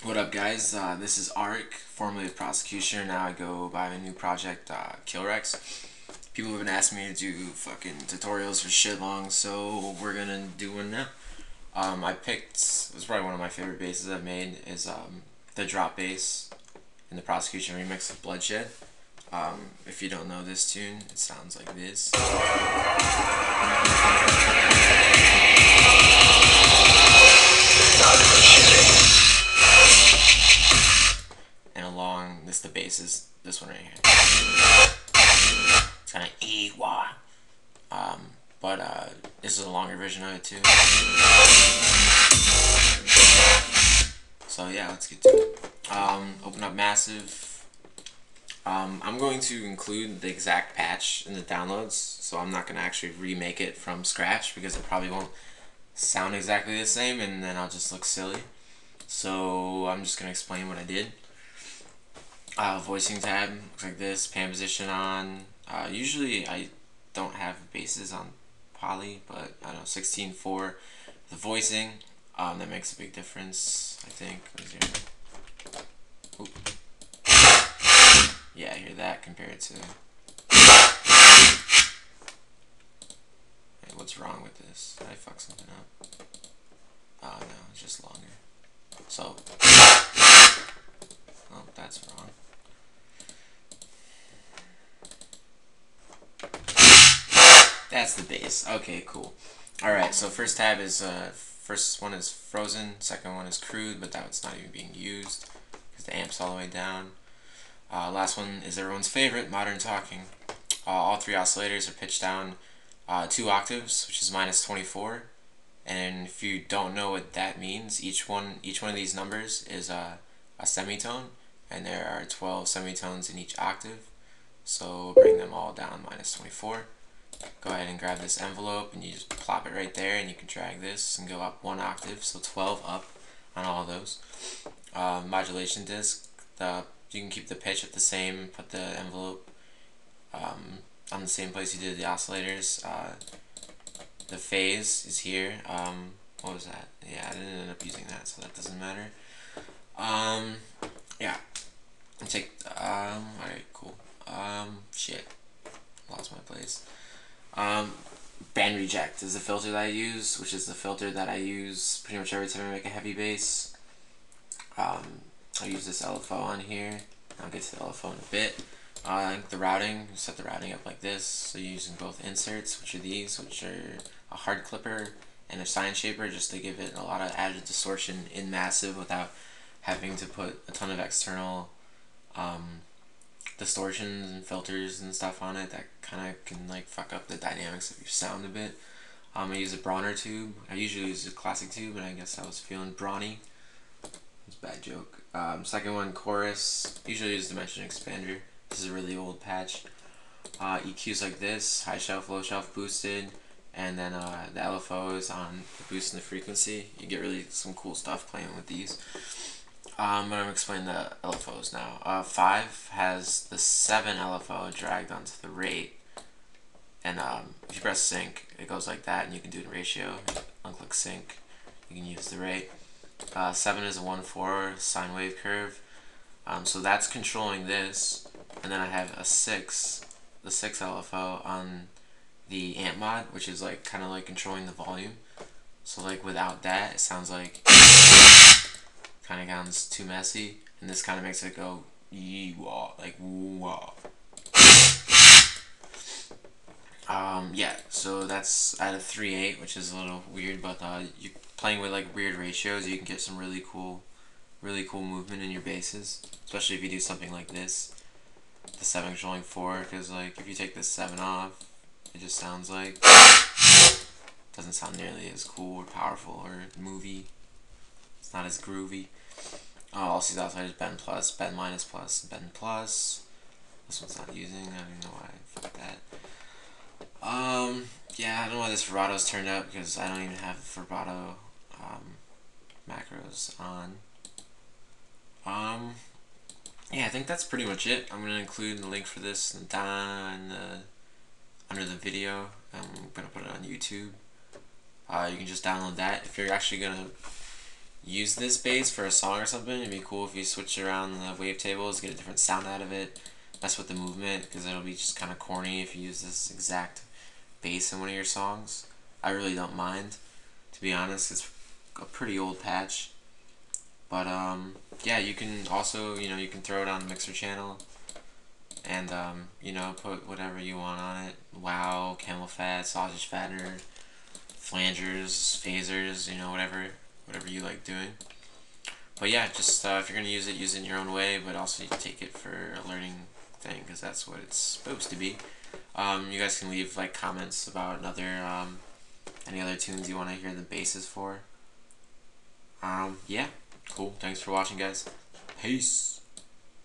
What up, guys? This is Arik, formerly of Prostecutioner. Now I go by a new project, Killrex. People have been asking me to do fucking tutorials for shit long, so we're gonna do one now. I picked, it was probably one of my favorite basses I've made, is the drop bass in the Prosecution remix of Bloodshed. If you don't know this tune, it sounds like this. And along this, the bass is this one right here. It's kind of ee-wah. But this is a longer version of it too. So yeah, let's get to it. Open up Massive. I'm going to include the exact patch in the downloads, so I'm not going to actually remake it from scratch because it probably won't sound exactly the same, and then I'll just look silly. So I'm just going to explain what I did. Voicing tab looks like this. Pan position on. Usually I don't have basses on poly, but I don't know, 16.4. The voicing, that makes a big difference, I think. Oop. Yeah, I hear that compared to... Hey, what's wrong with this? Did I fuck something up? Oh no, it's just longer. So... Oh, that's wrong. That's the bass. Okay, cool. Alright, so first tab is, first one is frozen, second one is crude, but that's not even being used because the amp's all the way down. Last one is everyone's favorite, modern talking. All three oscillators are pitched down 2 octaves, which is minus 24. And if you don't know what that means, each one of these numbers is a semitone, and there are 12 semitones in each octave. So bring them all down minus 24. Go ahead and grab this envelope and you just plop it right there, and you can drag this and go up 1 octave, so 12 up on all of those. Modulation disc, you can keep the pitch at the same, put the envelope on the same place you did the oscillators. The phase is here. What was that? Yeah, I didn't end up using that, so that doesn't matter. Yeah. Take, alright, cool. Shit. Lost my place. Band reject is the filter that I use, which is the filter that I use pretty much every time I make a heavy bass. I'll use this LFO on here. I'll get to the LFO in a bit. The routing, set the routing up like this. So you're using both inserts, which are these, which are a hard clipper and a sine shaper, just to give it a lot of added distortion in Massive without having to put a ton of external distortions and filters and stuff on it that kind of can like fuck up the dynamics of your sound a bit. I use a Bronner tube. I usually use a classic tube, and I guess I was feeling brawny. It's a bad joke. Second one, chorus. Usually use dimension expander. This is a really old patch. EQs like this, high shelf, low shelf, boosted, and then the LFOs on the boost and the frequency. You get really some cool stuff playing with these. I'm going to explain the LFOs now. 5 has the 7 LFO dragged onto the rate, and if you press sync, it goes like that, and you can do the ratio. Unclick sync, you can use the rate. 7 is a 1/4 sine wave curve, so that's controlling this, and then I have a 6, the 6 LFO on the amp mod, which is like kind of like controlling the volume. So like without that, it sounds like kind of sounds too messy, and this kind of makes it go yee-wah, like woo-wah. Yeah, so that's at a 3/8, which is a little weird, but you playing with like weird ratios, you can get some really cool movement in your basses, especially if you do something like this. The 7 controlling 4, because like if you take this 7 off, it just sounds like, doesn't sound nearly as cool or powerful or movie. It's not as groovy. All these oscillators, bend plus, bend minus plus, bend plus. This one's not using, I don't even know why I fucked that. Yeah, I don't know why this vibrato's turned up, because I don't even have vibrato macros on. Yeah, I think that's pretty much it. I'm going to include the link for this down under the video. I'm going to put it on YouTube. You can just download that. If you're actually going to use this bass for a song or something, it'd be cool if you switch around the wavetables, get a different sound out of it, mess with the movement, because it'll be just kind of corny if you use this exact bass in one of your songs. I really don't mind, to be honest. It's a pretty old patch, but yeah, you can also, you can throw it on a mixer channel and put whatever you want on it. Wow, camel fat, sausage fattener, flangers, phasers, whatever you like doing. But yeah, just if you're gonna use it in your own way, but also you take it for a learning thing, because that's what it's supposed to be. You guys can leave like comments about any other tunes you want to hear the basses for. Yeah, cool. Thanks for watching, guys. Peace.